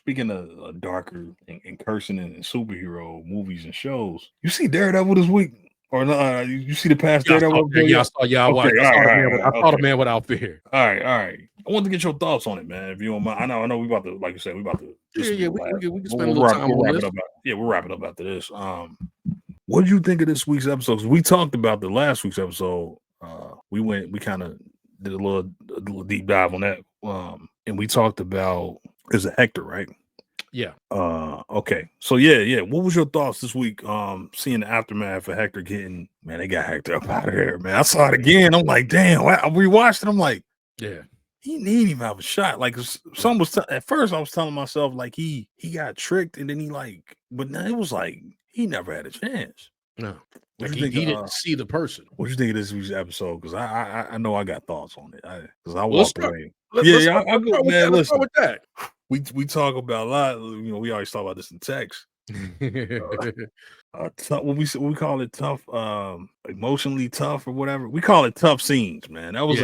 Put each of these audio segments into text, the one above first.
speaking of darker and cursing and superhero movies and shows, you see Daredevil this week? Or no, you see the past Daredevil? I saw the man without fear. All right. I want to get your thoughts on it, man. If you don't mind, I know we about to, like you said, we about to. We can spend a little time on this. We'll wrap it up after this. What did you think of this week's episode? 'Cause we talked about the last week's episode. We kind of did a little deep dive on that. And we talked about is it Hector, right? Yeah. Okay. So yeah. What was your thoughts this week? Seeing the aftermath of Hector getting, man, they got Hector up out of there, man. I saw it again. I'm like, damn. I rewatched it. I'm like, yeah. He didn't even have a shot. Like some was at first, I was telling myself like he got tricked, and then but now it was like he never had a chance. No, like he didn't see the person. What you think of this week's episode? Because I know I got thoughts on it. Because I walked away. I'll go, man. Let's start with that. We talk about a lot. You know, we always talk about this in text. What we call it tough, emotionally tough or whatever. We call it tough scenes, man. That was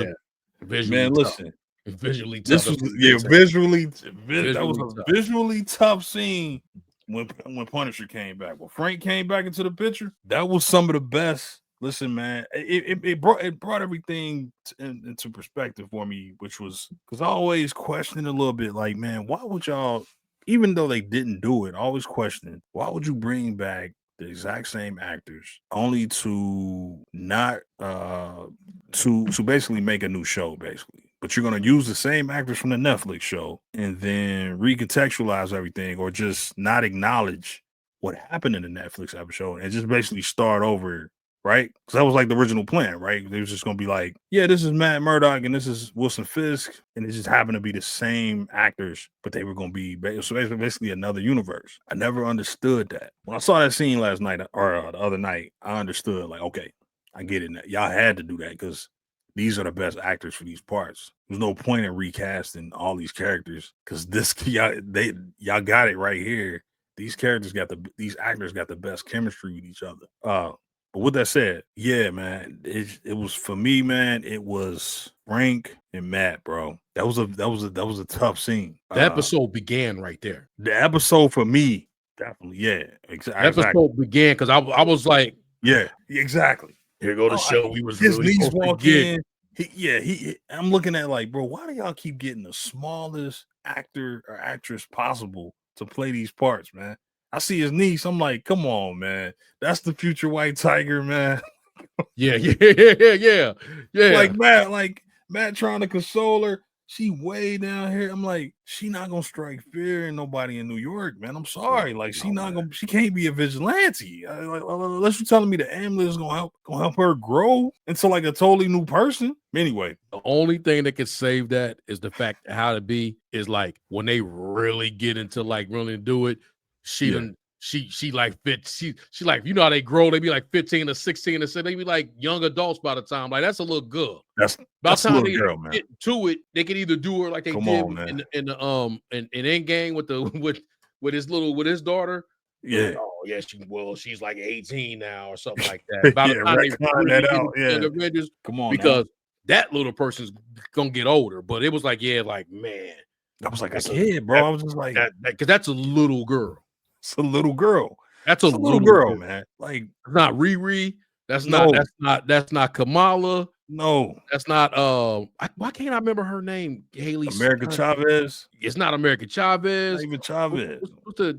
visually tough. Listen. Visually tough. This was visually that was a visually tough scene when Punisher came back. When Frank came back into the picture, that was some of the best. Listen, man, it brought everything into perspective for me, which was because I always questioned a little bit, like, man, why would y'all, even though they didn't do it, I always questioned why would you bring back the exact same actors only to not to basically make a new show, basically. But you're going to use the same actors from the Netflix show and then recontextualize everything or just not acknowledge what happened in the Netflix episode and just basically start over, right? Because that was like the original plan, right? They was just going to be like, yeah, this is Matt Murdock and this is Wilson Fisk. And it just happened to be the same actors, but they were going to be basically another universe. I never understood that. When I saw that scene last night or the other night, I understood like, okay, I get it now. Y'all had to do that because these are the best actors for these parts. There's no point in recasting all these characters because y'all got it right here. These actors got the best chemistry with each other. But with that said, yeah, man, it was for me, man. It was Frank and Matt, bro. That was a tough scene. The episode began right there. The episode for me, definitely, yeah, exactly. Episode began because I was like, yeah, exactly. Here go the show. We was his really niece walk in. I'm looking at like, bro, why do y'all keep getting the smallest actor or actress possible to play these parts, man? I see his niece. I'm like, come on, man. That's the future White Tiger, man. Yeah. Like Matt trying to console her. She way down here. I'm like, she not gonna strike fear in nobody in New York, man. I'm sorry. Like, she can't be a vigilante. Unless you're telling me the amulet is gonna help her grow into like a totally new person. Anyway, the only thing that can save that is the fact how to be is like when they really get into like really do it, she like fit. She like, you know how they grow, they be like 15 or 16 or so they be like young adults by the time. Like that's a little girl. That's by the time they girl, man. get to it, they can either do her like they did in Endgame with his daughter. Yeah. Oh yeah, she's like 18 now or something like that. By the time they really get Avengers, come on, because that little person's gonna get older. But it was like, man, I was like a kid, bro. I was just like, because that's a little girl. It's a little girl. That's a little girl, man. Like, it's not Riri. That's not Kamala. No, that's not. Why can't I remember her name? Haley America Chavez. It's not America Chavez. Not even Chavez.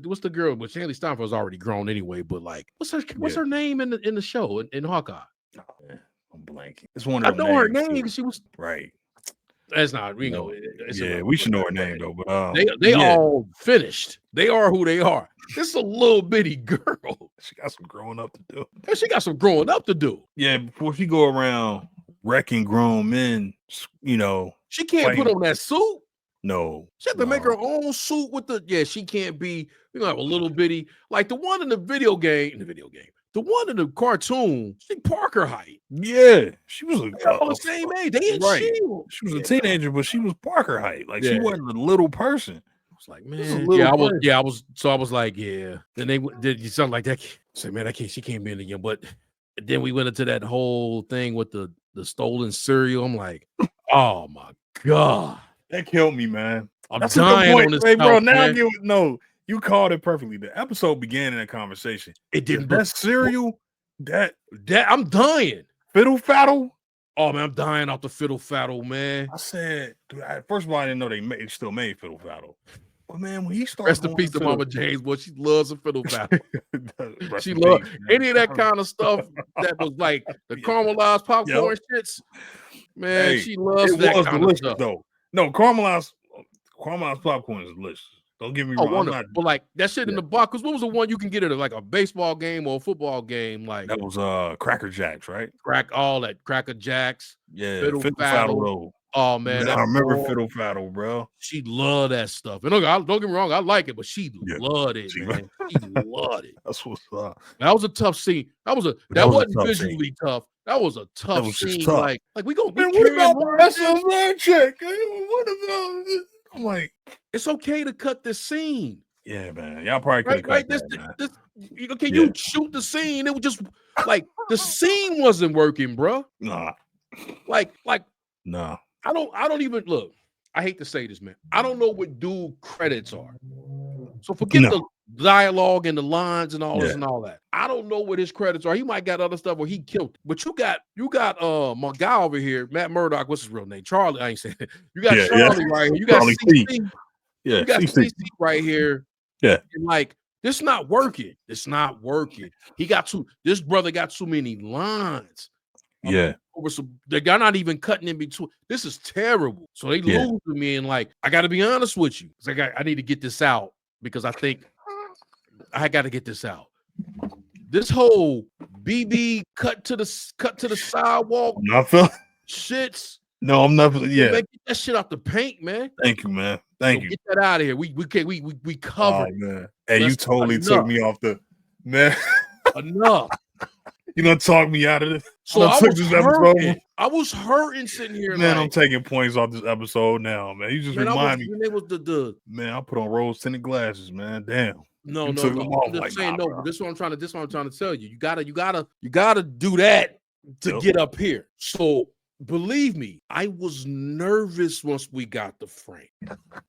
What's the girl? But Haley Steinfeld's already grown anyway. But like, what's her name in the show in Hawkeye? Oh, man. I'm blanking. It's one of them. I know her name because she was right. That's not, we should know her name though. But they all finished. They are who they are. This is a little bitty girl. She got some growing up to do. And she got some growing up to do. Yeah, before she go around wrecking grown men, she can't put on that suit. No, she had to make her own suit with the. Yeah, she can't be. We gonna have a little bitty like the one in the video game. The one in the cartoon, she Parker height. Yeah, she was all the same age. They ain't right. She was a teenager, but she was Parker height. Like she wasn't a little person. I was like, man, I was like, yeah. Then they did something like that. I said, man, she can't be in the game. But then we went into that whole thing with the stolen cereal. I'm like, oh my god, that killed me, man. I'm That's dying a good on this. point. Hey, bro, now man. I get no. You called it perfectly. The episode began in a conversation. It didn't. That cereal, that I'm dying. fiddle faddle. Oh man, I'm dying off the fiddle faddle, man. I said, dude, first of all, I didn't know they still made fiddle faddle. But man, when he started, Rest in peace to Mama James, boy. She loves a fiddle faddle. She loves any of that kind of stuff that was like the caramelized popcorn shits. Man, hey, she loves that kind of stuff. Though. No, caramelized popcorn is delicious. Don't get me wrong. But like that shit in the box. Because what was the one you can get at like a baseball game or a football game? Like that was Cracker Jacks, right? Cracker Jacks. Yeah, fiddle faddle. Oh man, I remember fiddle faddle, bro. She loved that stuff. And don't get me wrong, I like it, but she loved it, man. She loved it. That's what's up. That was a tough scene. That wasn't visually tough. That was a tough scene. Tough. Like we gonna be what about the rest of that chick? What about this? I'm like, it's okay to cut this scene. Yeah, man. Y'all probably could have cut that, you shoot the scene. It was just like the scene wasn't working, bro. Nah. Like nah. I don't even look. I hate to say this, man. I don't know what dude credits are. So forget the dialogue and the lines and all this and all that. I don't know what his credits are. He might got other stuff where he killed it. But you got my guy over here, Matt Murdock. What's his real name? Charlie. I ain't saying it. You got Charlie right here. You got CC. Yeah, you got CC right here. Yeah. And like this not working. It's not working. This brother got too many lines. Yeah. They're not even cutting in between. This is terrible. So they lose to me, and like I got to be honest with you. It's like I need to get this out because I think I got to get this out. This whole BB cut to the sidewalk. Shits. No, I'm not. Yeah, get that shit out the paint, man. Thank you, man. Thank you. Get that out of here. We covered. Man. Hey, you totally took me off the man. Enough. You gonna talk me out of this? So I was hurting sitting here. Man, I'm taking points off this episode now, man. You just remind me. It was the man. I put on rose tinted glasses, man. Damn. No. I'm just saying no. But this is what I'm trying to tell you. You gotta do that to get up here. So believe me, I was nervous once we got the Frank.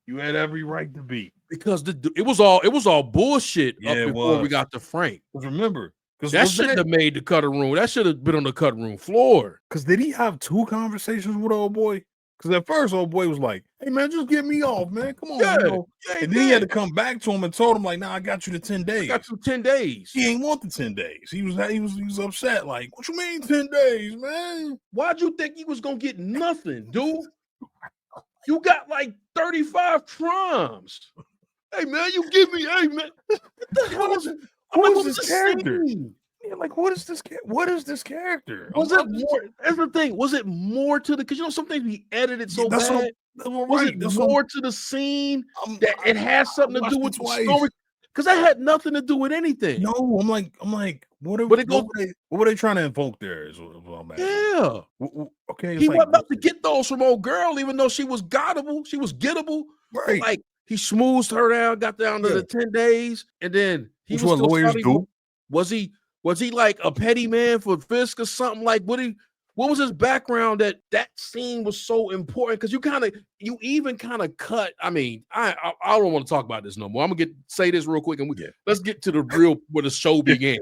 You had every right to be because it was all bullshit up before we got the Frank. Remember. That shouldn't have made the cutting room. That should have been on the cutting room floor. Because did he have 2 conversations with old boy? Because at first, old boy was like, "Hey man, just get me off, man. Come on." And then he had to come back to him and told him like, "Nah, I got you the 10 days. I got you 10 days." He ain't want the 10 days. He was upset. Like, what you mean 10 days, man? Why'd you think he was gonna get nothing, dude? You got like 35 crimes. Hey man, you give me. Hey man, what the hell is it? Who is this character? Yeah, like what is this character? Was it more? That's the thing. Was it more to the? Because some things we edited so bad. Was it more to the scene that it has something to do with the story? Because that had nothing to do with anything. No, I'm like, what were they trying to invoke there? Yeah. Okay. He wasn't about to get those from old girl, even though she was gettable. She was gettable. Right. Like he smoothed her down, got down to the 10 days, and then he was what lawyers do. Was he like a petty man for Fisk or something? Like what was his background that scene was so important? Because you even kind of cut. I mean, I don't want to talk about this no more. I'm gonna say this real quick and let's get to the real where the show began.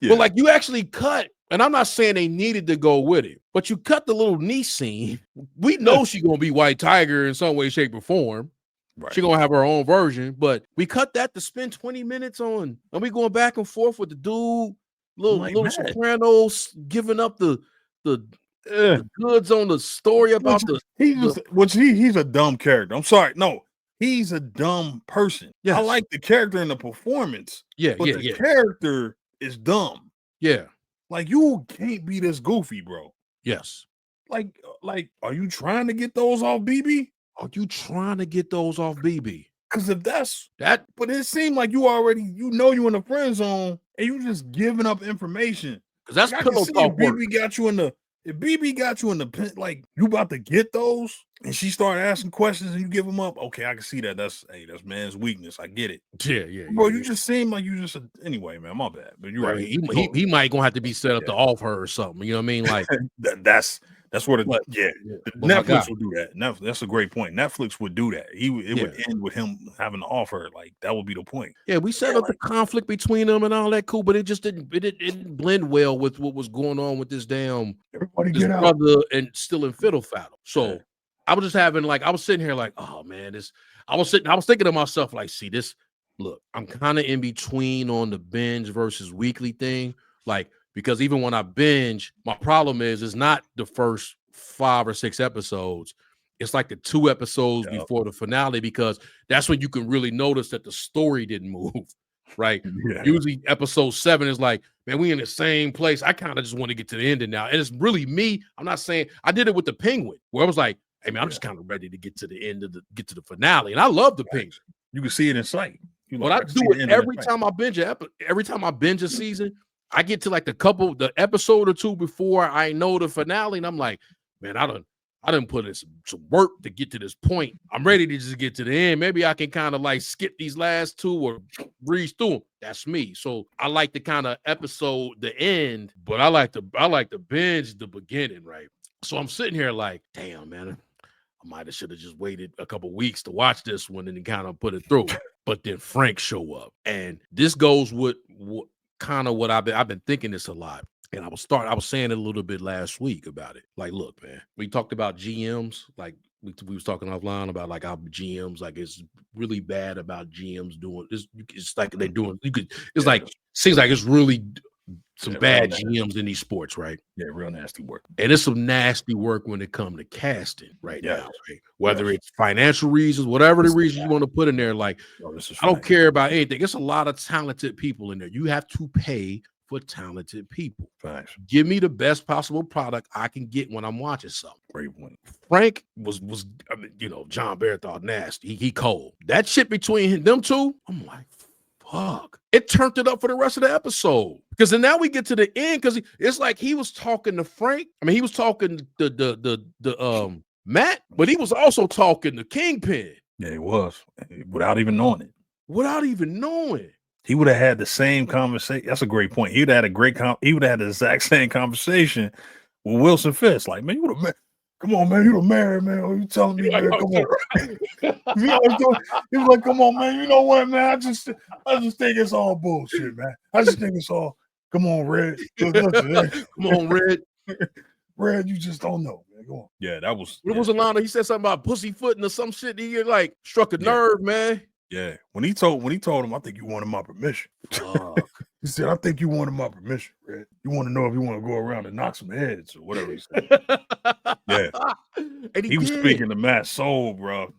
But like you actually cut, and I'm not saying they needed to go with it, but you cut the little niece scene. We know she's gonna be White Tiger in some way, shape, or form. Right. She's gonna have her own version, but we cut that to spend 20 minutes on, and we going back and forth with the dude, little Sopranos giving up the goods on the story about he's a dumb character. I'm sorry, no, he's a dumb person. Yeah, I like the character and the performance. But the character is dumb. Yeah, like you can't be this goofy, bro. Yes, like, are you trying to get those off BB? Are you trying to get those off BB? Because if that's that, but it seemed like you already, you in the friend zone and you just giving up information. Because that's pillow talk work. If BB got you in the pen, like you about to get those, and she started asking questions and you give them up. Okay, I can see that. That's man's weakness. I get it. Yeah. Bro, you just seem like you just anyway, man. My bad. But you're right. He might gonna have to be set up to off her or something. You know what I mean? Like that's That's what but Netflix would do that. That's a great point. Netflix would do that. It would end with him having an offer. Like that would be the point. Yeah, we set up the conflict between them and all that cool, but it just didn't blend well with what was going on with this damn brother and still in fiddle faddle. So I was just having I was sitting here like, oh man, I was thinking to myself, like, see this, look, I'm kind of in between on the binge versus weekly thing. Like, because even when I binge, my problem is not the first 5 or 6 episodes. It's like the 2 episodes before the finale, because that's when you can really notice that the story didn't move, right? Yeah. Usually episode 7 is like, man, we in the same place. I kind of just want to get to the ending now. And it's really me. I'm not saying I did it with the Penguin, where I was like, hey man, I'm just kind of ready to get to the end get to the finale. And I love the Penguin. You can see it in sight. But I do it every time I binge a season. I get to like the episode or 2 before I know the finale, and I'm like, man, I done put in some work to get to this point. I'm ready to just get to the end. Maybe I can kind of like skip these last 2 or breeze through them. That's me. So I like the kind of episode the end, but I like to binge the beginning, right? So I'm sitting here like, damn, man, I might have should have just waited a couple weeks to watch this one and then kind of put it through. But then Frank show up, and this goes with what I've been thinking this a lot. And I was saying it a little bit last week about it. Like, look, man, we talked about GMs. Like we was talking offline about like how GMs, like it's really bad about GMs doing this. It's like they're doing. Like seems like it's really some bad GMs in these sports, right? Yeah, real nasty work. And it's some nasty work when it comes to casting now, right? Whether it's financial reasons, whatever the reason you want to put in there. Like, I don't care about anything. It's a lot of talented people in there. You have to pay for talented people. Facts. Give me the best possible product I can get when I'm watching something. Great point. Frank was I mean, John Bernthal nasty. He cold. That shit between them two, I'm like, fuck. It turned it up for the rest of the episode. Because then now we get to the end, because it's like he was talking to Frank. I mean, he was talking to Matt, but he was also talking to Kingpin. Yeah, he was. Without even knowing it. Without even knowing. He would have had the same conversation. That's a great point. He would have had he would have had the exact same conversation with Wilson Fisk. Like, man, you would have come on, man, you the married man. What you telling me, man? Come on. He was like, come on, man. You know what, man? I just think it's all bullshit, man. I just think it's all. Come on, Red. Come on, Red. Red, you just don't know, man. Go on. Yeah, that was. It was a line. He said something about pussyfooting or some shit. He like struck a nerve, man. Yeah, when he told him, I think you wanted my permission. He said, I think you wanted my permission, Red. You want to know if you want to go around and knock some heads or whatever he said. Yeah, and he was speaking to Matt's soul, bro.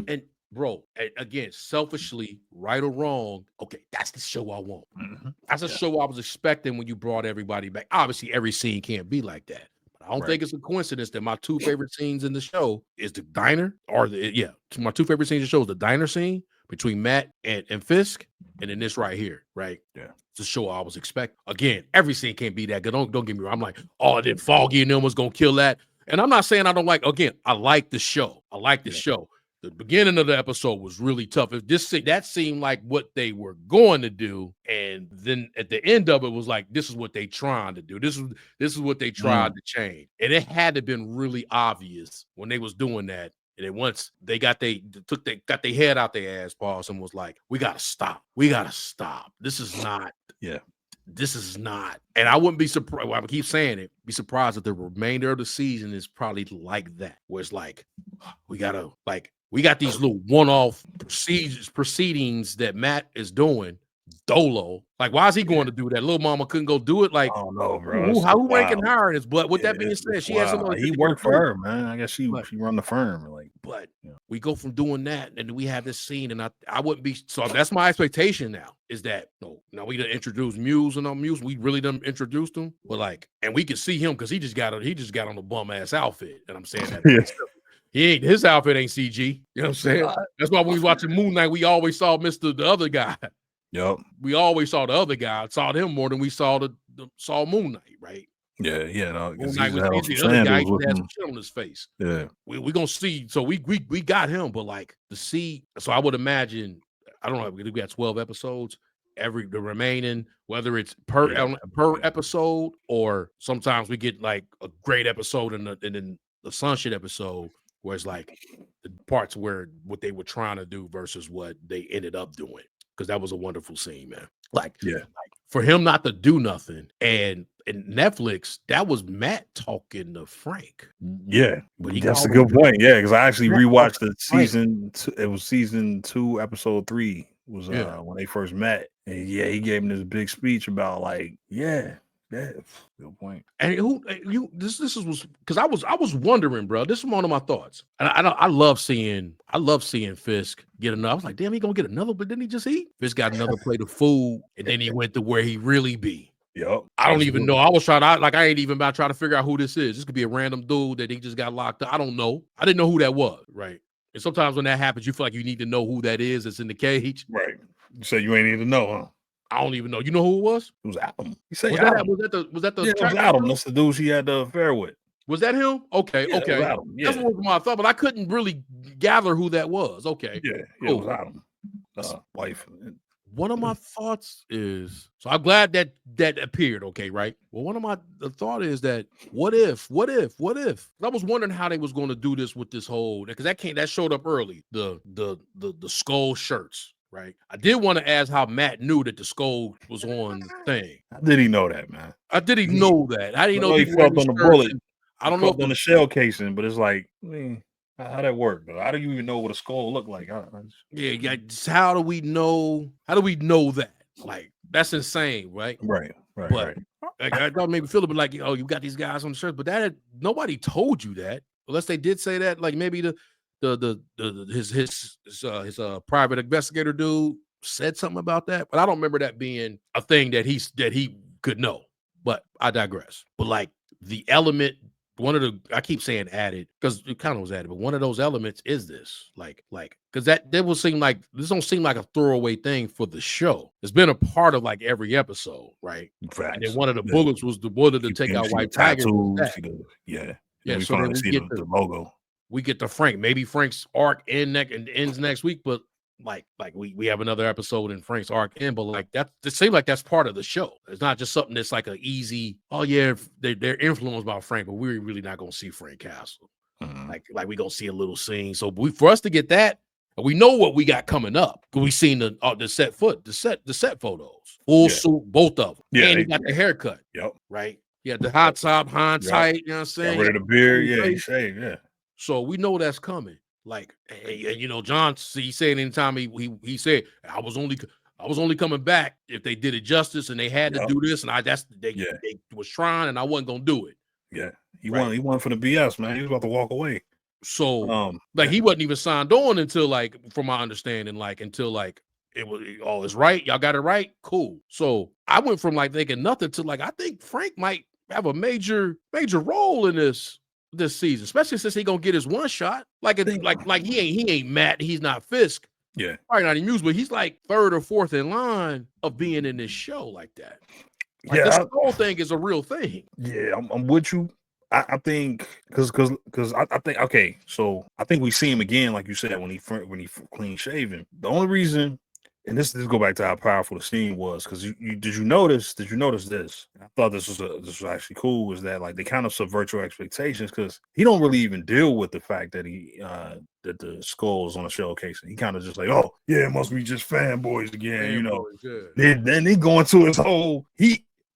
And bro, again, selfishly, right or wrong, okay, that's the show I want. Mm-hmm. That's a show I was expecting when you brought everybody back. Obviously, every scene can't be like that. But I don't think it's a coincidence that my 2 favorite scenes in the show is the diner, my 2 favorite scenes in the show is the diner scene between Matt and Fisk, and then this right here, right? Yeah. It's a show I was expecting. Again, every scene can't be that good. Don't get me wrong. I'm like, oh, then Foggy and them was going to kill that. And I'm not saying I don't like, again, I like the show. I like the show. The beginning of the episode was really tough. That seemed like what they were going to do, and then at the end of it was like, this is what they trying to do. This is what they tried to change. And it had to have been really obvious when they was doing that. And then once they got their head out their ass, pause, and was like, we gotta stop. This is not. Yeah. This is not. And I wouldn't be surprised. I keep saying it. Be surprised if the remainder of the season is probably like that, where it's like, we got these little one-off proceedings that Matt is doing. Dolo, like, why is he going to do that? Little mama couldn't go do it. Like, I don't know, bro. Who ranking higher in his butt? With that being said, she has some. He worked for her, man. I guess she run the firm. Like, but we go from doing that, and we have this scene, and I wouldn't be. So that's my expectation now. Is that now we done introduced Muse and on Muse. We really done introduced him, but like, and we can see him because he just got on a bum ass outfit, and I'm saying that. His outfit ain't CG. You know what I'm saying? That's why when we watching Moon Knight, we always saw the other guy. Yep. We always saw the other guy. Saw him more than we saw saw Moon Knight, right? Yeah. No, Moon Knight was the other guy. He had some shit on his face. Yeah. We gonna see. So we got him, but like to see. So I would imagine. I don't know. We got 12 episodes, the remaining, whether it's per episode or sometimes we get like a great episode and then the some shit episode where it's like the parts where what they were trying to do versus what they ended up doing. Because that was a wonderful scene, man. Like for him not to do nothing and Netflix, that was Matt talking to Frank. Yeah, but that's a good point. Yeah, because I actually rewatched the season. It was season 2, episode 3 was when they first met, and he gave him this big speech about like, good point. And this was because I was wondering, bro. This is one of my thoughts, and I love seeing Fisk get enough. I was like, damn, he gonna get another, but didn't he just eat? Fisk got another plate of food, and then he went to where he really be. Yep. I don't even know. I was trying to I ain't even about trying to figure out who this is. This could be a random dude that he just got locked up. I don't know. I didn't know who that was. Right. And sometimes when that happens, you feel like you need to know who that is that's in the cage. Right. You say you ain't need to know, huh? I don't even know. You know who it was? It was Adam. You say was Adam. That the it was Adam. That's the dude she had the affair with. Was that him? Okay. Yeah, okay. Adam. Yeah. That's what was my thought, but I couldn't really gather who that was. Okay. Yeah. Cool. It was Adam. Wife. One of my thoughts is, so I'm glad that appeared, okay, right? Well, one of the thought is that what if? I was wondering how they was going to do this with this whole, because that showed up early, the skull shirts, right? I did want to ask how Matt knew that the skull was on the thing. How did he know that, man? How did he know that? How did he know he felt on the bullet? I don't know if on the shell casing, but it's like, how that work, though? How do you even know what a skull looked like? Yeah. How do we know? How do we know that? Like, that's insane, right? Right. But like, I thought maybe feel a bit like, oh, you got these guys on the shirt, but nobody told you that, unless they did say that. Like maybe his private investigator dude said something about that, but I don't remember that being a thing that he could know. But I digress. But like the element. I keep saying added because it kind of was added, but one of those elements is this, like, because that will seem like this don't seem like a throwaway thing for the show. It's been a part of like every episode, right? Facts. And then one of the bullets was the bullet to take out White Tiger. Yeah. So then we get the logo. We get to Frank. Maybe Frank's arc ends next week, but like we have another episode in Frank's arc in, but like that, it seems like that's part of the show. It's not just something that's like an easy, oh yeah, they're influenced by Frank, but we're really not gonna see Frank Castle. Like we're gonna see a little scene. So for us to get that, we know what we got coming up because we seen the set photos, full suit, both of them. Yeah, and he got the haircut. Yep. Right. Yeah, the hot top, hindsight. Yep. You know what I'm saying? Got rid of the beard. Yeah, he shaved. Yeah. So we know that's coming. Like, and John, he said anytime he said I was only coming back if they did it justice and they had to do this, and they was trying and I wasn't gonna do it. Yeah, he won for the BS, man. He was about to walk away. So he wasn't even signed on until like, from my understanding, like until like it was it's right. Y'all got it right, cool. So I went from like thinking nothing to like I think Frank might have a major role in this season, especially since he gonna get his one shot. Like he ain't Matt, he's not Fisk. Yeah, probably not even but he's like third or fourth in line of being in this show like that. Like this whole thing is a real thing. Yeah, I'm with you. I think because I think okay, so I think we see him again, like you said, when he clean shaven. The only reason, and this go back to how powerful the scene was, because did you notice this? I thought this was actually cool, was that like they kind of subvert your expectations because he don't really even deal with the fact that that the skull is on the shell casing. He kind of just like, oh yeah, it must be just fanboys again, Then he go into his whole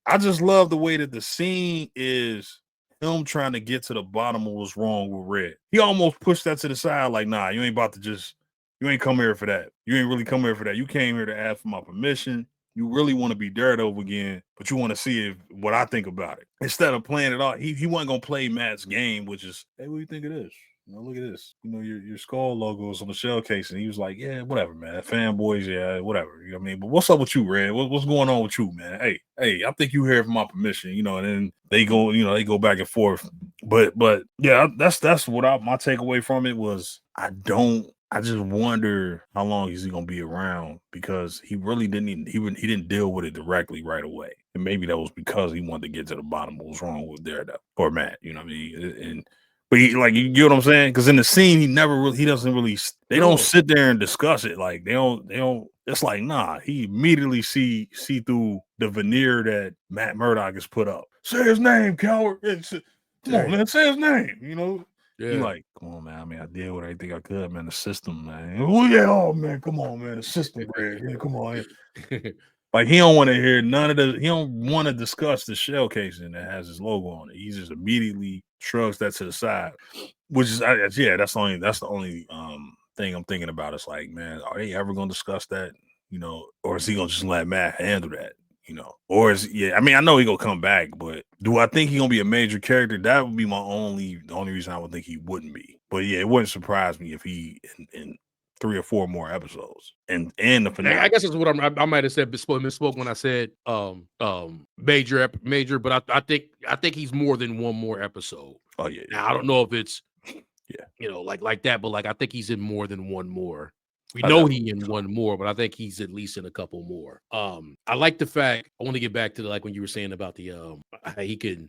I just love the way that the scene is him trying to get to the bottom of what's wrong with Red. He almost pushed that to the side, like, nah, you ain't about to you ain't come here for that. You ain't really come here for that. You came here to ask for my permission. You really want to be Daredevil again, but you want to see what I think about it. Instead of playing it all, he wasn't going to play Matt's game, which is, hey, what do you think of this? Look at this. Your skull logo is on the shell case. And he was like, yeah, whatever, man. Fanboys, yeah, whatever. You know what I mean? But what's up with you, Red? What's going on with you, man? Hey, I think you here for my permission, and then they go back and forth. But yeah, that's what my takeaway from it was. I just wonder how long is he gonna be around, because he really didn't deal with it directly right away. And maybe that was because he wanted to get to the bottom of what's wrong with Daredevil or Matt, you know what I mean? But you get what I'm saying? Because in the scene, he doesn't really. They don't sit there and discuss it. Like they don't. It's like nah. He immediately see through the veneer that Matt Murdock has put up. Say his name, coward. Come on, man. Say his name. You know. Yeah. He like, come on, man. I mean, I did what I think I could, man. The system, man. Oh yeah, oh man, come on, man. The system, man. Yeah, come on. Like he don't want to hear none of the. He don't want to discuss the shell casing that has his logo on it. He just immediately shrugs that to the side, which is that's the only thing I'm thinking about. It's like, man, are they ever gonna discuss that? You know, or is he gonna just let Matt handle that? You know, or I mean, I know he gonna come back, but do I think he gonna be a major character? That would be the only reason I would think he wouldn't be. But yeah, it wouldn't surprise me if he in 3 or 4 more episodes and the finale. I guess that's what I might have said misspoke when I said major, but I think he's more than one more episode. Oh yeah. Now, I don't know if it's like that, but like I think he's in more than one more. We know he in one more, but I think he's at least in a couple more. I like the fact. I want to get back to like when you were saying about the he can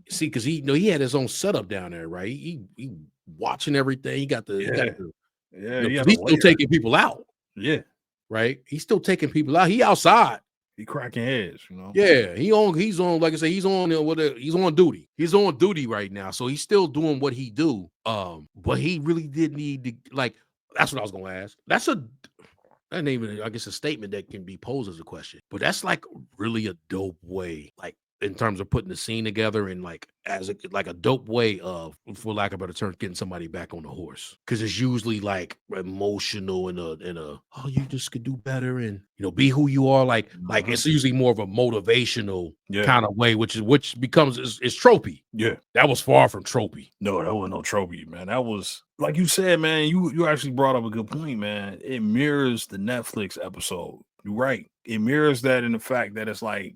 see because he had his own setup down there, right? He watching everything. He got the he's still taking people out. Yeah, right. He's still taking people out. He outside. He cracking heads, you know. Yeah, he's on. Like I say, he's on duty. He's on duty right now, so he's still doing what he do. But he really did need to like. That's what I was going to ask. That ain't even, I guess, a statement that can be posed as a question. But that's like really a dope way, like in terms of putting the scene together and like as a dope way of, for lack of a better term, getting somebody back on the horse. Because it's usually like emotional and oh, you just could do better and be who you are. Like it's usually more of a motivational kind of way, which becomes is tropey. Yeah, that was far from tropey. No, that wasn't no tropey, man. That was like you said, man. You actually brought up a good point, man. It mirrors the Netflix episode. You're right. It mirrors that in the fact that it's like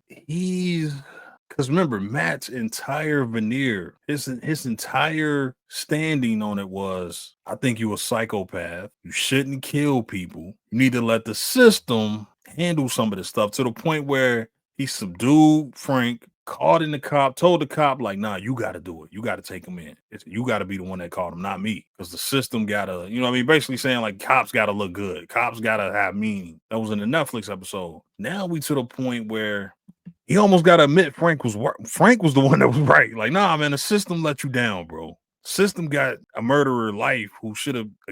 because remember, Matt's entire veneer, his entire standing on it was, I think you're a psychopath. You shouldn't kill people. You need to let the system handle some of this stuff to the point where he subdued Frank, called in the cop, told the cop, like, nah, you got to do it. You got to take him in. You got to be the one that called him, not me. Because the system got to, you know what I mean? Basically saying, like, cops got to look good. Cops got to have meaning. That was in the Netflix episode. Now we to the point where he almost got to admit Frank was the one that was right. Like, nah, man, the system let you down, bro. System got a murderer life who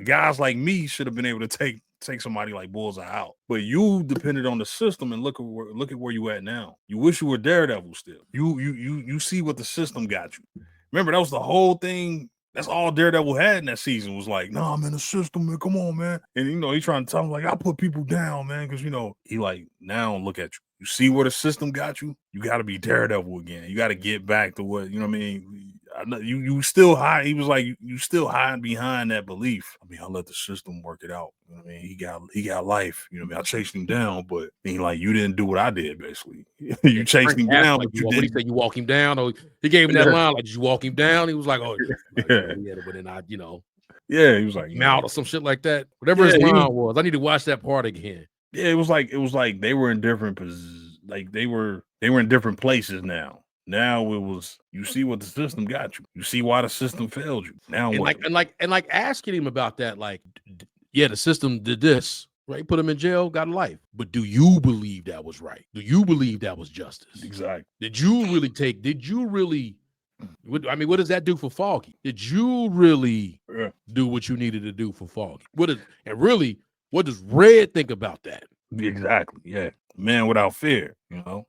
guys like me should have been able to take somebody like Bullseye out. But you depended on the system, and look at where you at now. You wish you were Daredevil still. You see what the system got you. Remember, that was the whole thing. That's all Daredevil had in that season was like, nah, man, the system, man, come on, man. And, he trying to tell him, like, I put people down, man, because, he like, now look at you. You see where the system got you? You got to be Daredevil again. You got to get back to what, you know what I mean? I know you still hide. He was like, you still hide behind that belief. I mean, I'll let the system work it out. You know what I mean? He got life. You know what I mean? I chased him down, but he like, you didn't do what I did, basically. You chased him down, like, but you didn't. What he said, you walk him down, or he gave him that line, like, did you walk him down? He was like, oh, yeah, but then yeah, he was like, mouth or some shit like that. Whatever his line was, I need to watch that part again. Yeah, it was like they were in different positions, like they were in different places now. Now it was, you see what the system got you. You see why the system failed you. Now and what? Like asking him about that, like, yeah, the system did this, right? Put him in jail, got a life. But do you believe that was right? Do you believe that was justice? Exactly. Did you really I mean, what does that do for Foggy? Did you really do what you needed to do for Foggy? What does Red think about that? Exactly. Yeah. Man without fear,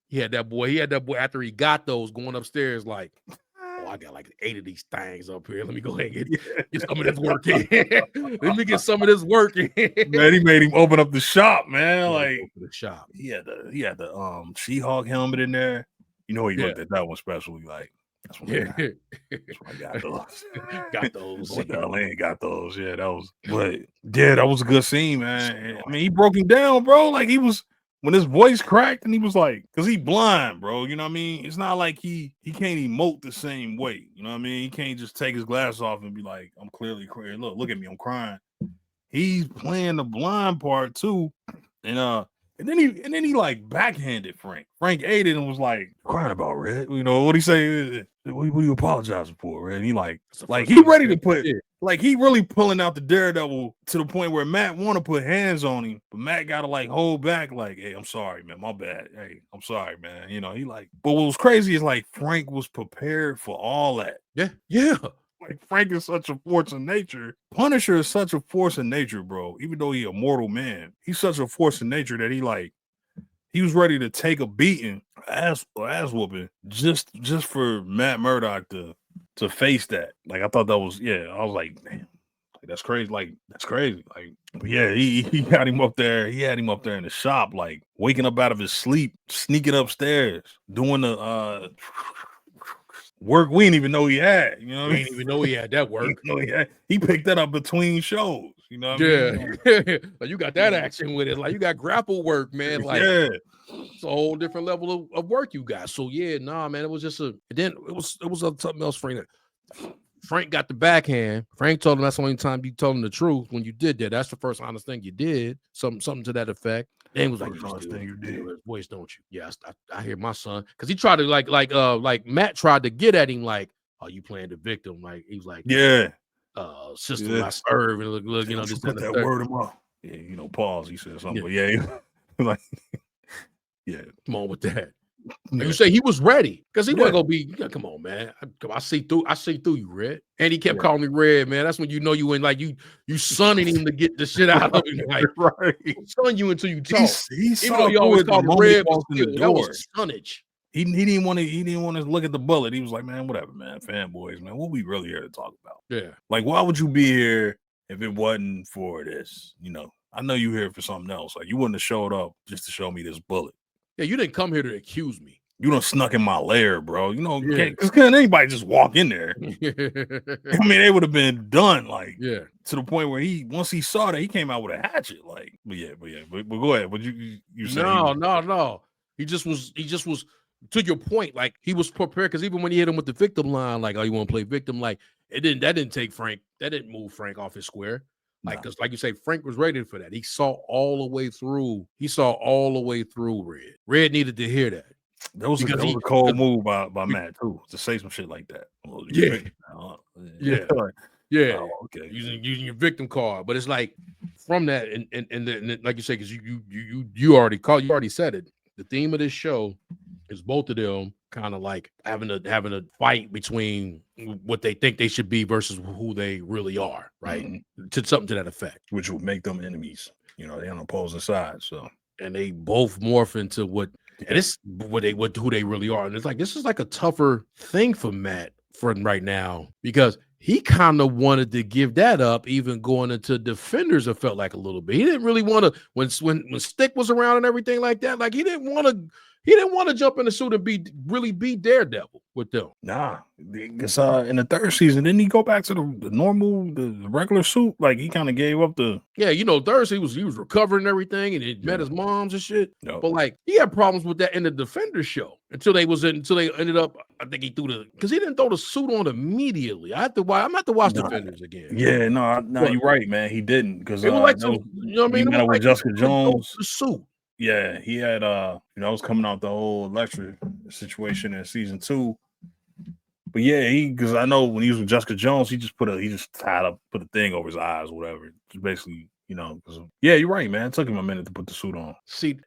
He had that boy after he got those going upstairs, like, oh, I got like 8 of these things up here. Let me go ahead and get some of this work in. Let me get some of this work in. Man, he made him open up the shop, man. Like the shop. He had the She-Hulk helmet in there. He looked at that one especially like, that's what I got those. Got those. Got those. Yeah, that was. But yeah, that was a good scene, man. I mean, he broke him down, bro. Like he was when his voice cracked, and he was like, because he blind, bro. You know what I mean? It's not like he can't emote the same way. You know what I mean? He can't just take his glasses off and be like, I'm clearly crying. Look at me, I'm crying. He's playing the blind part too, and then he like backhanded Frank. Frank ate it and was like, crying about Red. You know what he say? What are you apologizing for, man? He he ready to put, he really pulling out the Daredevil to the point where Matt want to put hands on him, but Matt got to hold back, hey, I'm sorry, man, my bad. Hey, I'm sorry, man. He but what was crazy is Frank was prepared for all that. Yeah. Frank is such a force of nature. Punisher is such a force of nature, bro. Even though he's a mortal man, he's such a force of nature that he was ready to take a beating, ass whooping, just for Matt Murdock to face that. I thought that was, I was like, damn, that's crazy. That's crazy. But yeah, he got him up there. He had him up there in the shop, waking up out of his sleep, sneaking upstairs, doing the work we didn't even know he had. You know what I mean? Didn't even know he had that work. He picked that up between shows. You know what I mean? You got that action with it. You got grapple work, man. It's a whole different level of work you got. So yeah, man, it was just then it was something else, Frank got the backhand. Frank told him that's the only time you told him the truth when you did that. That's the first honest thing you did. Something to that effect. Then was honest thing you did. Voice, don't you? Yes, I hear my son. Because he tried to like Matt tried to get at him are you playing the victim? He was like, yeah. System I serve and look, just put that word him up. Yeah, pause. He said something, but yeah, yeah. Come on with that. You say he was ready because he wasn't gonna be. Come on, man. I see through you, Red. And he kept calling me Red, man. That's when you know you in you sunning him to get the shit out of him. Right. Sun you until you talk. He saw you always called him Red, but still, that was sunnage. He didn't want to look at the bullet. He was like, man, whatever, man. Fanboys, man. What we really here to talk about? Yeah. Why would you be here if it wasn't for this? I know you here for something else. You wouldn't have showed up just to show me this bullet. Yeah, you didn't come here to accuse me. You done snuck in my lair, bro. Because can't anybody just walk in there? I mean, they would have been done, to the point where once he saw that, he came out with a hatchet, but go ahead. But you say no. He just was to your point, he was prepared because even when he hit him with the victim line, oh, you want to play victim, that didn't take Frank, that didn't move Frank off his square. Because like you say, Frank was ready for that. He saw all the way through. Red. Red needed to hear that. That was a cold move by Matt too, to say some shit like that. Yeah. Oh, okay. Using your victim card, but it's from that and like you say, because you already said it. The theme of this show is both of them kind of having a fight between what they think they should be versus who they really are, right? Mm-hmm. To something to that effect, which would make them enemies. They're on opposing sides. So, and they both morph into what and it's who they really are. And it's this is a tougher thing for Matt for right now because he kind of wanted to give that up, even going into Defenders. It felt like a little bit. He didn't really want to when Stick was around and everything like that. He didn't want to jump in the suit and be Daredevil with them. Nah, because in the third season, didn't he go back to the regular suit? He kind of gave up the. Yeah, third he was recovering and everything, and he met his moms and shit. No. But he had problems with that in the Defenders show until they ended up. I think he threw because he didn't throw the suit on immediately. I'm gonna have to watch Defenders again. Yeah, no, you're right, man. He didn't because it was he met up with Jessica Jones. The suit. Yeah, he had I was coming out the whole Electra situation in season 2. But yeah, because I know when he was with Jessica Jones, he just put a thing over his eyes or whatever. Just basically, yeah, you're right, man. It took him a minute to put the suit on. See,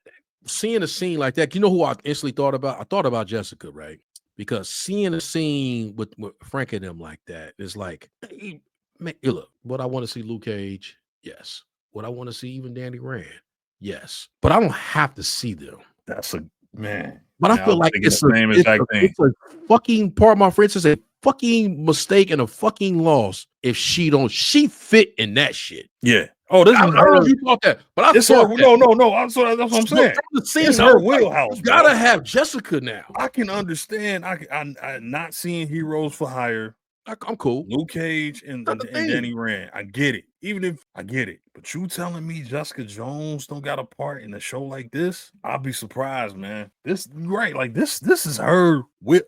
seeing a scene like that, who I instantly thought about? I thought about Jessica, right? Because seeing a scene with Frank and them like that is look, what I want to see Luke Cage, yes. What I want to see even Danny Rand. Yes, but I don't have to see them. That's a man. But I feel like it's a fucking, pardon my French, it's a fucking mistake and a fucking loss if she fit in that shit. Yeah. Oh, this is I don't know if you thought that, but I thought that. No. That's what I'm saying. It's her wheelhouse. You gotta have Jessica now. I can understand. I'm not seeing Heroes for Hire. I'm cool. Luke Cage and Danny Rand. I get it. Even if I get it. But you telling me Jessica Jones don't got a part in a show like this? I'll be surprised, man. This is her.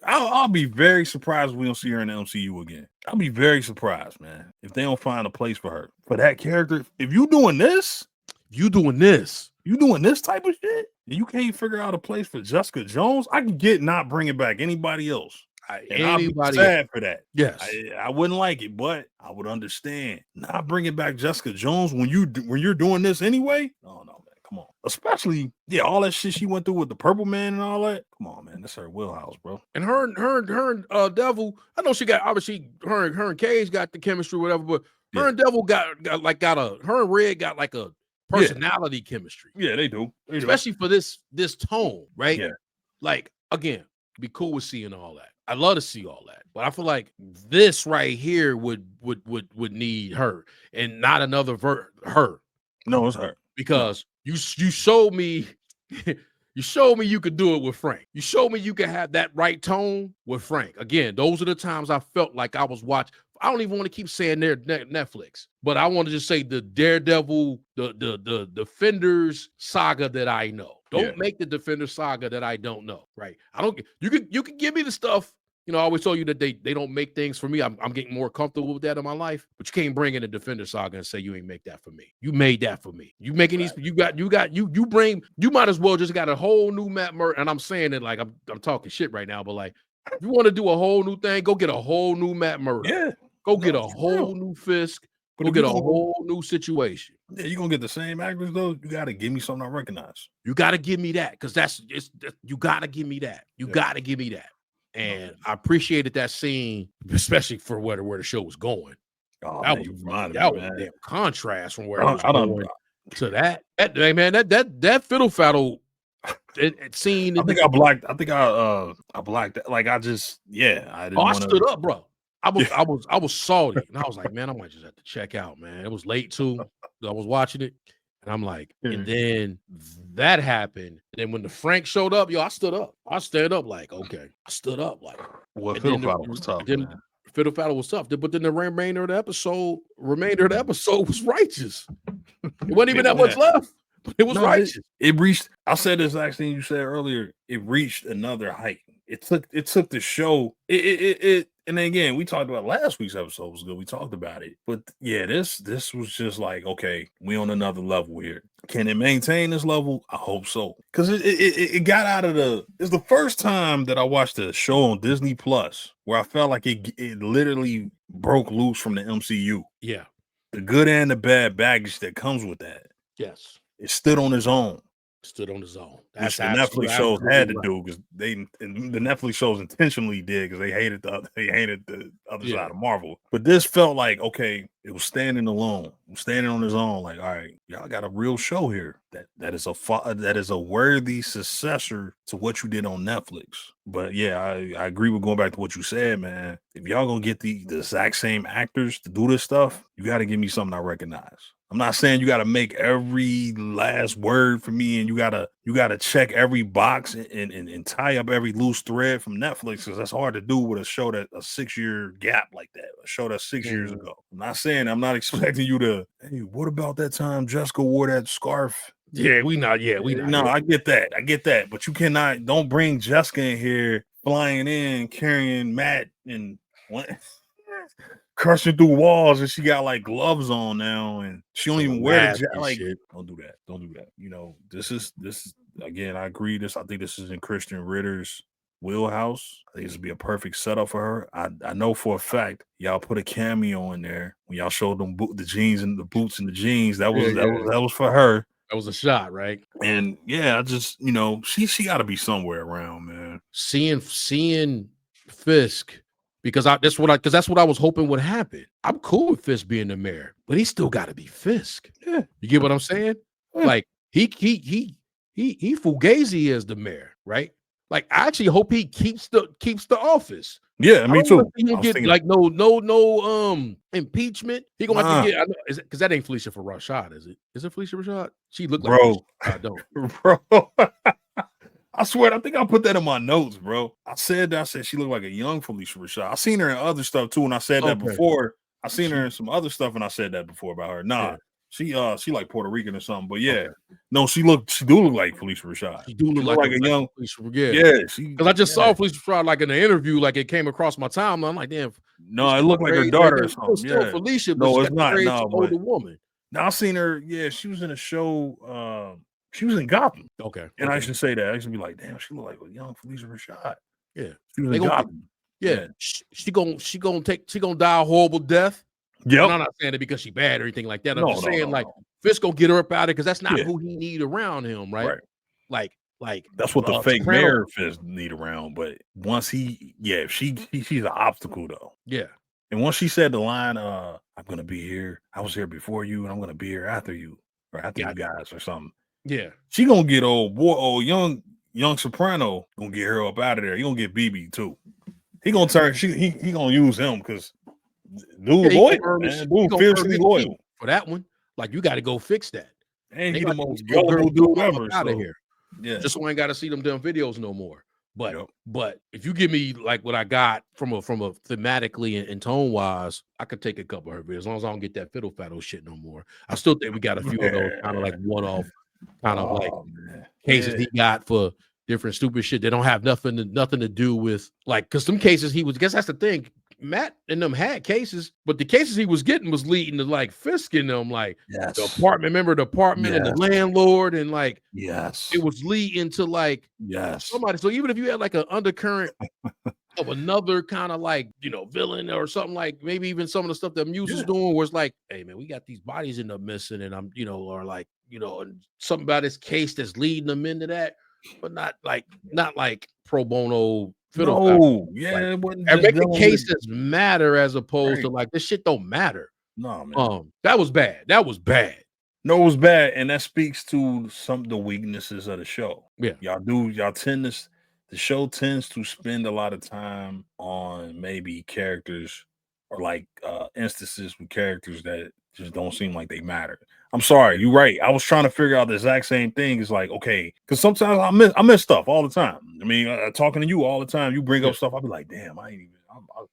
I'll be very surprised if we don't see her in the MCU again. I'll be very surprised, man, if they don't find a place for her. For that character, if you doing this type of shit, and you can't figure out a place for Jessica Jones, I can get not bringing back anybody else. And I'd be Anybody sad for that. Yes. I wouldn't like it, but I would understand. Not bringing back Jessica Jones when you're doing this anyway. No, man, come on. Especially all that shit she went through with the Purple Man and all that. Come on, man, that's her wheelhouse, bro. And her and Devil. I know she got obviously her and Cage got the chemistry, whatever. But her and Devil got her and Red got like a personality chemistry. Yeah, they do. Especially for this tone, right? Yeah. Like again, be cool with seeing all that. I love to see all that, but I feel like this right here would need her and not another her. No, it's her because you showed me you showed me you could do it with Frank. You showed me you could have that right tone with Frank. Again, those are the times I felt like I was watching. I don't even want to keep saying Netflix, but I want to just say the Daredevil, the Defenders saga that I know. Don't make the Defender saga that I don't know. Right? I don't. You can give me the stuff. I always told you that they don't make things for me. I'm getting more comfortable with that in my life, but you can't bring in a Defender saga and say you ain't make that for me. You made that for me. You making these. You might as well just got a whole new Matt Murdock. And I'm saying it like I'm talking shit right now, but like if you want to do a whole new thing, go get a whole new Matt Murdock. Yeah. Go get a whole new Fisk. Go get a whole new situation. Yeah, you're gonna get the same actors though. You gotta give me something I recognize. You gotta give me that because you gotta give me that. You gotta give me that. And I appreciated that scene, especially for where the show was going. Oh, that man, was a damn contrast from where it was going to that. That fiddle faddle scene. I think I blacked. I blacked that. Like I just, I didn't. I stood up, bro. I was salty, and I was like, man, I might just have to check out, man. It was late too. I was watching it. And I'm like, and then that happened. And then when the Frank showed up, I stood up. I stood up like, okay. I stood up like. Well, Fiddle Faddle was tough. Fiddle Faddle was tough. But then the remainder of the episode was righteous. It wasn't even that much left. But it was righteous. It reached. I said this exact thing you said earlier. It reached another height. It took the show. And then again, we talked about last week's episode was good. We talked about it, but this was just like, okay, we on another level here. Can it maintain this level? I hope so, because it got out of it's the first time that I watched a show on Disney Plus where I felt like it literally broke loose from the MCU. Yeah, the good and the bad baggage that comes with that. Yes, it stood on its own. That's the Netflix shows had to do because the Netflix shows intentionally did because they hated the other side of Marvel. But this felt like, okay, it was standing alone. It was standing on its own. Like, all right, y'all got a real show here that is a worthy successor to what you did on Netflix. But I agree with going back to what you said, man. If y'all gonna get the exact same actors to do this stuff, you got to give me something I recognize. I'm not saying you got to make every last word for me and you gotta check every box and tie up every loose thread from Netflix, because that's hard to do with a show that a 6-year gap like that, a show that's 6 years ago. I'm not expecting you to, hey, what about that time Jessica wore that scarf? We not. No, I get that. But you don't bring Jessica in here flying in, carrying Matt and crushing through walls, and she got like gloves on now, and she don't even wear the jacket. Like, don't do that. This is again. I agree. I think this is in Christian Ritter's wheelhouse. I think this would be a perfect setup for her. I know for a fact y'all put a cameo in there when y'all showed them the jeans and the boots and the jeans. That was for her. That was a shot, right? And I just she got to be somewhere around, man. Seeing Fisk. Because that's what I was hoping would happen. I'm cool with Fisk being the mayor, but he still got to be Fisk. Yeah. You get what I'm saying? Yeah. Like he Fugazi as the mayor, right? Like I actually hope he keeps the office. Yeah, me too. He don't get like no impeachment. He gonna have to get because that ain't Felicia for Rashad, is it? Is it Felicia Rashad? She looked like bro. I don't, bro. I swear, I think I put that in my notes, bro. I said she looked like a young Felicia Rashad. I seen her in other stuff too, and I said that before. I seen her in some other stuff, and I said that before about her. Nah, she like Puerto Rican or something. But no, she do look like Felicia Rashad. She do look like a young Felicia. Because I just saw Felicia Rashad like in an interview, like it came across my timeline. I'm like, damn. No, it looked like her daughter or something. Still Felicia, but no, it's not. No, older woman. Now I seen her. Yeah, she was in a show. She was in Gotham. Okay. And I should say that. I should be like, damn, she looked like a young Felicia Rashad. Yeah. She was in Gotham. Yeah. She gonna die a horrible death. Yep. And I'm not saying it because she bad or anything like that. I'm just saying no. Fisk gonna get her up out of it because that's not who he need around him, right? Like that's what the fake Soprano. mayor Fisk need around. But once she's an obstacle though. Yeah. And once she said the line, I'm gonna be here. I was here before you, and I'm gonna be here after you, or after you guys, or something. Yeah. She gonna get young Soprano gonna get her up out of there. He gonna get BB too. He gonna turn. He gonna use him because dude loyal, man. Dude fiercely loyal for that one. Like you got to go fix that. And he the most gullible dude ever. Out of here. Yeah. Just so I ain't got to see them damn videos no more. But if you give me like what I got from a thematically and tone wise, I could take a couple of her videos as long as I don't get that fiddle faddle shit no more. I still think we got a few of those kind of like one off kind of like cases he got for different stupid shit that don't have nothing to do with like because some cases I guess that's the thing. Matt and them had cases, but the cases he was getting was leading to like Fisk in them, like the apartment and the landlord, and like it was leading to like somebody. So even if you had like an undercurrent of another kind of like villain or something, like maybe even some of the stuff that Muse is doing, was like, hey man, we got these bodies in the missing, and I'm or like and something about this case that's leading them into that, but not like pro bono. And make the cases matter as opposed to like this shit don't matter. No, man. That was bad. No, it was bad, and that speaks to some of the weaknesses of the show. Yeah, the show tends to spend a lot of time on maybe characters or like instances with characters that just don't seem like they matter. I'm sorry, you're right. I was trying to figure out the exact same thing. It's like, okay, because sometimes I miss stuff all the time. I mean, talking to you all the time, you bring up stuff. I'll be like, damn, I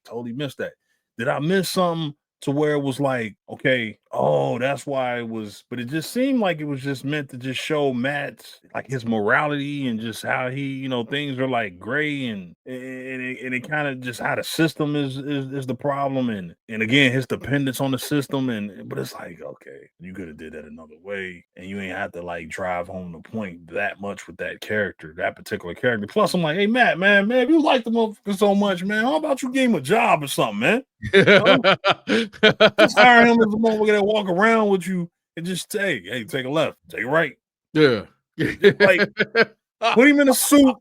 totally missed that. Did I miss something to where it was like, okay, oh, that's why it was, but it just seemed like it was just meant to just show Matt's like his morality and just how he, things are like gray and it kind of just how the system is the problem and again his dependence on the system but it's like, okay, you could have did that another way and you ain't have to like drive home the point that much with that particular character. Plus, I'm like, hey Matt, man, if you like the motherfucker so much, man, how about you give him a job or something, man? Just hire him as a motherfucker that walk around with you and just say, hey, take a left, take a right. Yeah. Like put him in a suit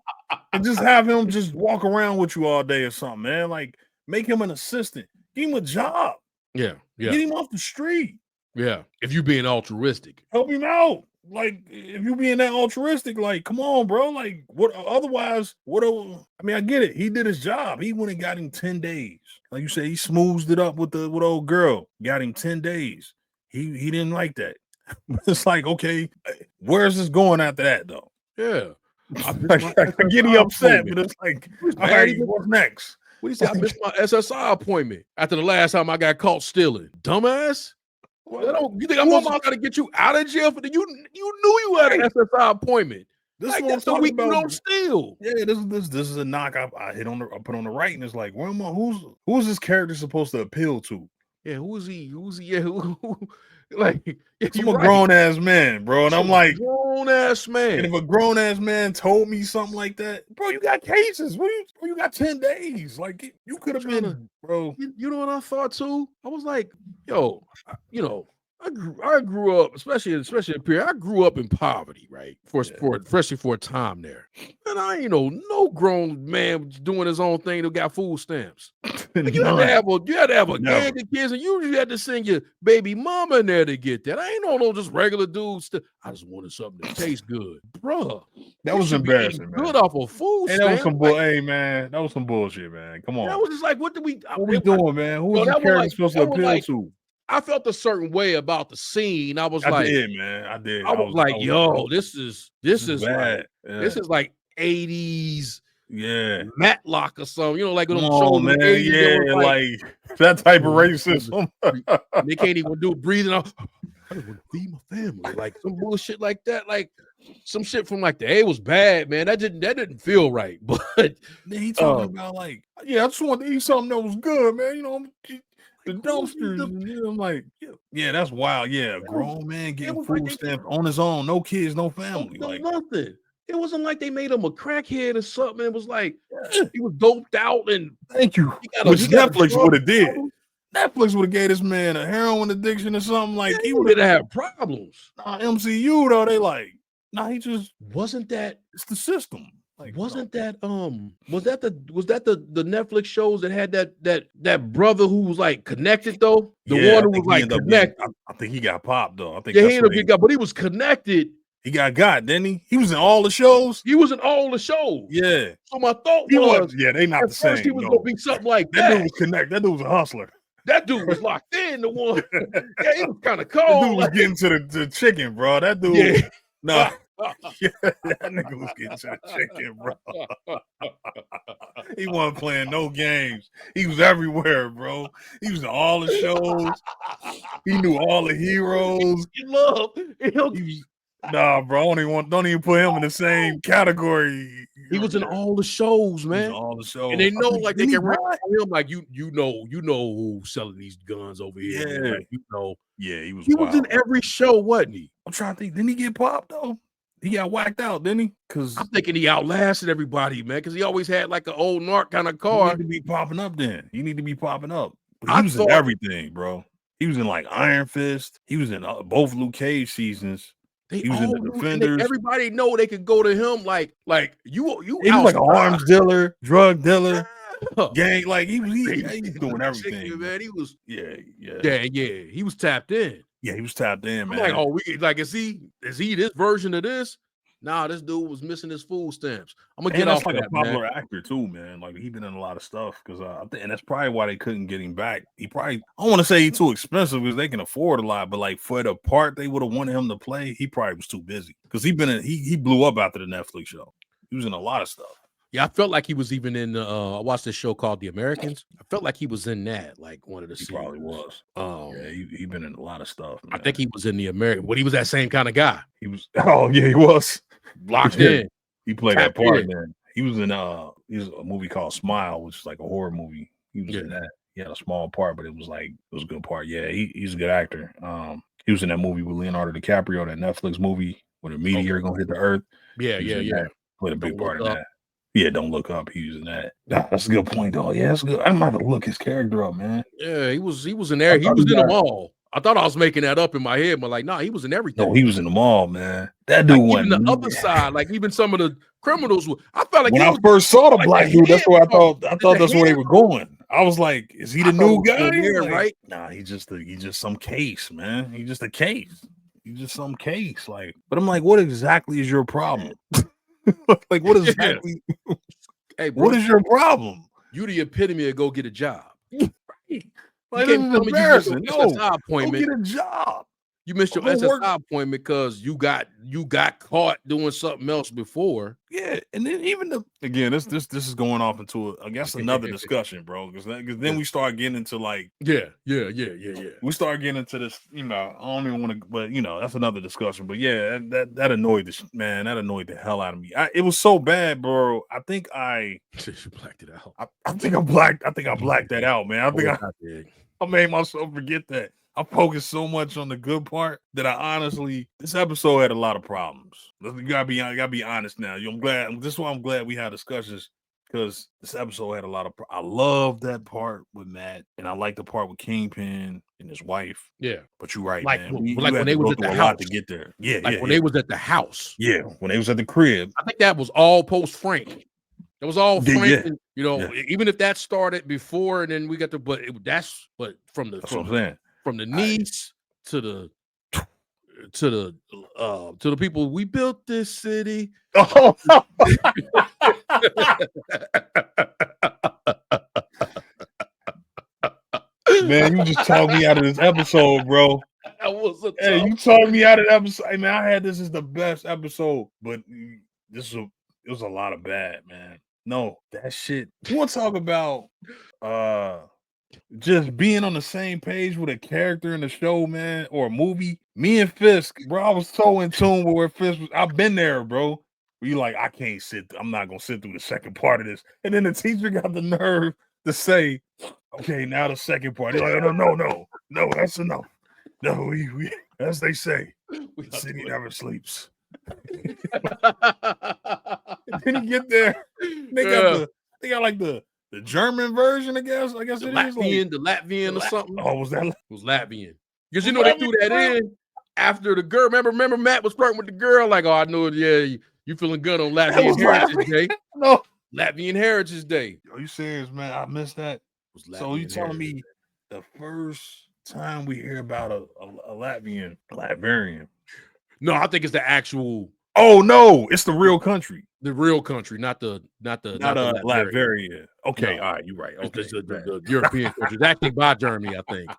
and just have him just walk around with you all day or something, man. Like make him an assistant. Give him a job. Yeah. Get him off the street. Yeah. If you being altruistic. Help him out. Like if you being that altruistic, like come on, bro. Like what otherwise, I mean, I get it. He did his job. He went and got him 10 days. Like you said, he smoothed it up with old girl. Got him 10 days. He didn't like that. It's like, okay, where's this going after that though? Yeah. I'm getting upset, but it's like, all right, what's next? What do you say? I missed my SSI appointment after the last time I got caught stealing. Dumbass. You think I'm gonna try to get you out of jail for you knew you had an SSI appointment. This like, is that's the week you don't steal. Yeah, this is a knock I put on the right, and it's like, who's this character supposed to appeal to? Yeah, who's he? Yeah, who like I'm a grown ass man, bro. And I'm like, grown ass man. And if a grown ass man told me something like that, bro, you got cases. You got 10 days. Like you could have been, bro. You know what I thought too? I was like, yo, I grew up, especially up here. I grew up in poverty, right? Especially for a time there. And I ain't no grown man doing his own thing that got food stamps. Like you had to have a gang of kids, and you usually had to send your baby mama in there to get that. I ain't no just regular dudes. I just wanted something that tastes good, bruh. That was embarrassing, man. Good off of food stamps. That was some hey man, that was some bullshit, man. Come on. That was just like, what we doing, man? Who was the character supposed to appeal to? I felt a certain way about the scene. I was like, I did. I was like, yo, this is bad. This is like 80s, Matlock or something. Like when man, like that type of racism. They can't even do breathing out. I just want to feed my family, like some bullshit like that, like some shit from like it was bad, man. That didn't feel right. But he talking about like, I just want to eat something that was good, man. The dumpsters, and I'm like, that's wild. Yeah, a grown man getting food stamps on his own, no kids, no family, like nothing. It wasn't like they made him a crackhead or something. It was like He was doped out, and thank you. Which Netflix would have did. Netflix would have gave this man a heroin addiction or something. Like he would have problems. Nah, MCU though, they like, nah, he just wasn't that. It's the system. Like, wasn't that was that the Netflix shows that had that brother who was like connected though? The one who was like connected. I think he got popped though. I think he ended up getting got, but he was connected. He got, didn't he? He was in all the shows. He was in all the shows. Yeah. So my thought was, they not the same. First he was gonna be something like that. That dude was connected. That dude was a hustler. That dude was locked in. The one, yeah, he was kind of cold. That dude was getting to the chicken, bro. That dude, nah. Yeah, that nigga was getting to the chicken, bro. He wasn't playing no games. He was everywhere, bro. He was in all the shows. He knew all the heroes. Nah, bro. Don't even put him in the same category. He was in all the shows, man. All the shows, and they know like they can rap him like you know who's selling these guns over here. Yeah, like, you know. Yeah, he was in every show, wasn't he? I'm trying to think. Didn't he get popped though? He got whacked out, didn't he? Because I'm thinking he outlasted everybody, man. Because he always had like an old narc kind of car. You need to be popping up then. You need to be popping up. But he was in everything, bro. He was in like Iron Fist. He was in both Luke Cage seasons. He was in the Defenders. Everybody know they could go to him like you. He was like an arms dealer, drug dealer, gang. Like he was doing everything, man. He was yeah. He was tapped in. Yeah, he was tapped in, man. I'm like, is he this version of this? Nah, this dude was missing his food stamps. I'm gonna get off like that, a popular actor too, man. Like he been in a lot of stuff because and that's probably why they couldn't get him back. He probably I don't want to say he's too expensive because they can afford a lot, but like for the part they would have wanted him to play, he probably was too busy because he blew up after the Netflix show. He was in a lot of stuff. Yeah, I felt like he was even in. I watched this show called The Americans. I felt like he was in that, like one of the. He probably was. Yeah, he been in a lot of stuff. Man. I think he was in The American. But he was that same kind of guy. He was. Oh yeah, he was locked in. He played that part, man. He was in a movie called Smile, which is like a horror movie. He was in that. He had a small part, but it was a good part. Yeah, he's a good actor. He was in that movie with Leonardo DiCaprio, that Netflix movie where the meteor gonna hit the earth. Yeah. Played a big part in that. Yeah, Don't Look Up. He was in that. That's a good point, though. Yeah, that's good. I'm about to look his character up, man. Yeah, he was in there. He was in them all. I thought I was making that up in my head, but like, nah, he was in everything. No, he was in them all, man. That dude went even the other side, like even some of the criminals. I felt like when I first saw the black dude, that's what I thought. I thought that's where they were going. I was like, is he the new guy? Here, like, right? Nah, he's just some case, man. He's just a case. He's just some case. Like, but I'm like, what exactly is your problem? Like, what exactly? Hey, bro, what is your problem? You the epitome of go get a job. Like, this is embarrassing. No, go get a job. You missed your SSI appointment because you got caught doing something else before. Yeah, and then even this is going off into I guess another discussion, bro. Because then we start getting into like yeah. We start getting into this, I don't even want to, but that's another discussion. But yeah, that annoyed that annoyed the hell out of me. It was so bad, bro. I think I blacked it out. I think I blacked that out, man. I think I made myself forget that. I focused so much on the good part that I honestly, this episode had a lot of problems. You gotta be honest now. I'm glad. This is why I'm glad we had discussions because this episode had a lot of. I love that part with Matt, and I like the part with Kingpin and his wife. Yeah, but you're right, like, man. When they was at the house to get there. When they was at the house. Yeah, when they was at the crib. I think that was all post Frank. It was all Frank, and, even if that started before, and then we got that's from the. That's what I'm saying. From the niece to the people, we built this city. Oh. Man, you just talked me out of this episode, bro. You talked me out of the episode. Hey, man, I had this as the best episode, but it was a lot of bad, man. No, that shit. You want to talk about just being on the same page with a character in the show, man, or a movie? Me and Fisk, bro, I was so in tune with where Fisk was. I've been there, bro. You like, I'm not gonna sit through the second part of this. And then the teacher got the nerve to say, okay, now the second part. He's like, no, that's enough. No, we as they say, the city never sleeps. And then you get there, they They got like the German version, I guess. I guess the it Latvian, is the Latvian or something. Oh, was that? It was Latvian. Because you know they threw that in after the girl. Remember Matt was flirting with the girl. Like, oh, I know it. Yeah, you feeling good on Latvian Heritage Day? No, Latvian Heritage Day. Are you serious, man? I missed that. So you telling me the first time we hear about a Latvian? No, I think it's the actual. Oh no, it's the real country. The real country, not the Latveria. Okay, no. all right, you're right. Okay, the European country. It's actually by Germany, I think.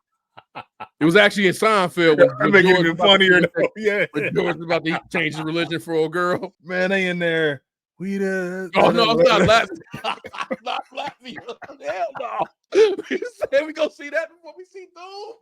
It was actually in Seinfeld when make it even funnier. Yeah, when George was about to change his religion for a girl. Man, they in there. We the oh no, I'm not Latvia. Not Latvia. Hell no. We said we gonna see that before we see Doom.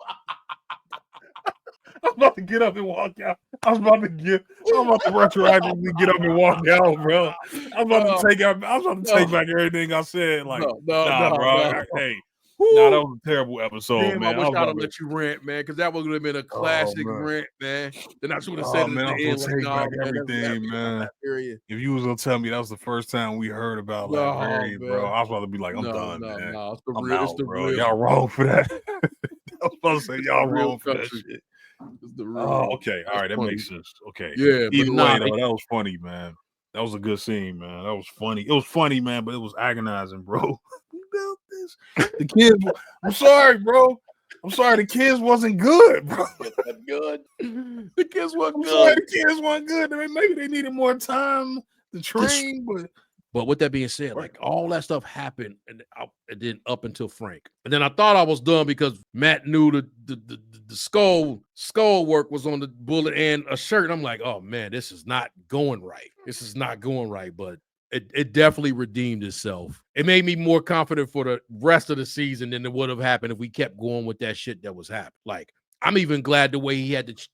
I'm about to get up and walk out. I'm about to retroactively get up and walk out, bro. I'm about to take back everything I said. Like, bro. Hey, that was a terrible episode, Damn, man. I wish I'd have let you rant, man, because that would have been a classic rant, man. Then I should have said it at the end. Take back everything, man. If you was gonna tell me that was the first time we heard about Latveria, bro, I was about to be like, I'm done, man. No, I'm out, bro. Y'all wrong for that. I was about to say y'all wrong for that shit. Okay. All right. That makes sense. Okay. Yeah. Either way, though, that was funny, man. That was a good scene, man. That was funny. It was funny, man, but it was agonizing, bro. The kids, I'm sorry, bro. I'm sorry. The kids wasn't good, bro. The kids weren't good. Sorry, the kids weren't good. Maybe they needed more time to train, But with that being said, like all that stuff happened, and then up until Frank, and then I thought I was done because Matt knew the skull work was on the bullet and a shirt. And I'm like, oh man, this is not going right. But it definitely redeemed itself. It made me more confident for the rest of the season than it would have happened if we kept going with that shit that was happening. Like, I'm even glad the way he had to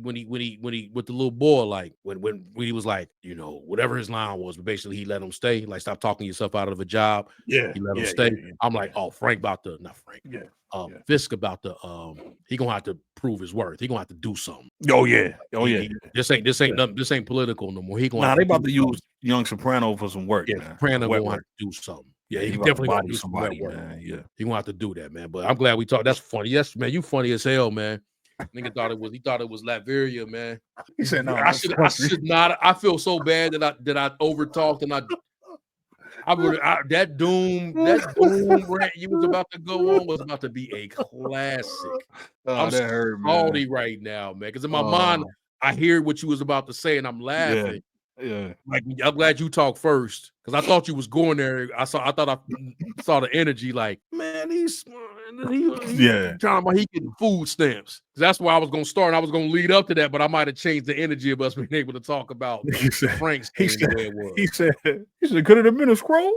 when he with the little boy, like when he was like, you know, whatever his line was, but basically he let him stay, like stop talking yourself out of a job. Yeah, he let him stay. I'm like, oh, Fisk about to he gonna have to prove his worth. He gonna have to do something. This ain't nothing. This ain't political no more. He gonna they about to use Young Soprano for some work. Yeah, Soprano gonna have to do something. Yeah, he definitely gonna do somebody, man. Yeah, he gonna have to do that, man. But I'm glad we talked. That's funny. Yes, man, you funny as hell, man. Nigga thought it was Latveria, man. He said no. I should not. I feel so bad that I overtalked and that doom rant you was about to go on was about to be a classic. I'm salty right now, man, because in my mind I hear what you was about to say and I'm laughing. Yeah. Like, I'm glad you talked first because I thought you was going there. I thought I saw the energy. Like, man, he's talking about he getting food stamps. That's where I was gonna start. And I was gonna lead up to that, but I might have changed the energy of us being able to talk about Frank's. He said, could it have been a scroll?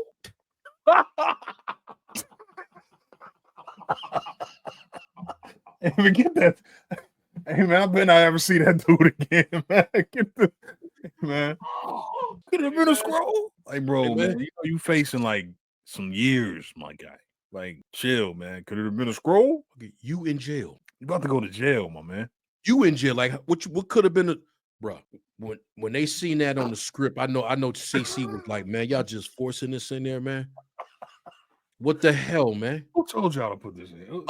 And forget that. Hey man, I bet I ever see that dude again, man. Man, could it have been a scroll? Like, bro, man, you facing like some years, my guy. Like, chill, man. Could it have been a scroll? You in jail? You about to go to jail, my man. You in jail? Like, what could have been a bro? When they seen that on the script, I know CC was like, man, y'all just forcing this in there, man. What the hell, man? Who told y'all to put this in?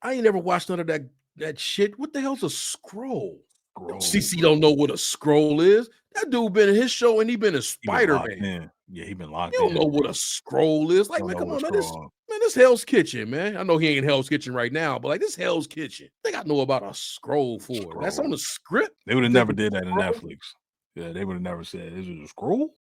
I ain't never watched none of that shit. What the hell's a scroll? CC don't know what a scroll is. That dude been in his show and he been a Spider-Man. Yeah, he been locked in. You don't know what a scroll is. Like, man, come on, man. This Hell's Kitchen, man. I know he ain't Hell's Kitchen right now, but like this Hell's Kitchen. I think I know about a scroll for. That's on the script. They would have never did that in Netflix. Yeah, they would have never said, is it a scroll?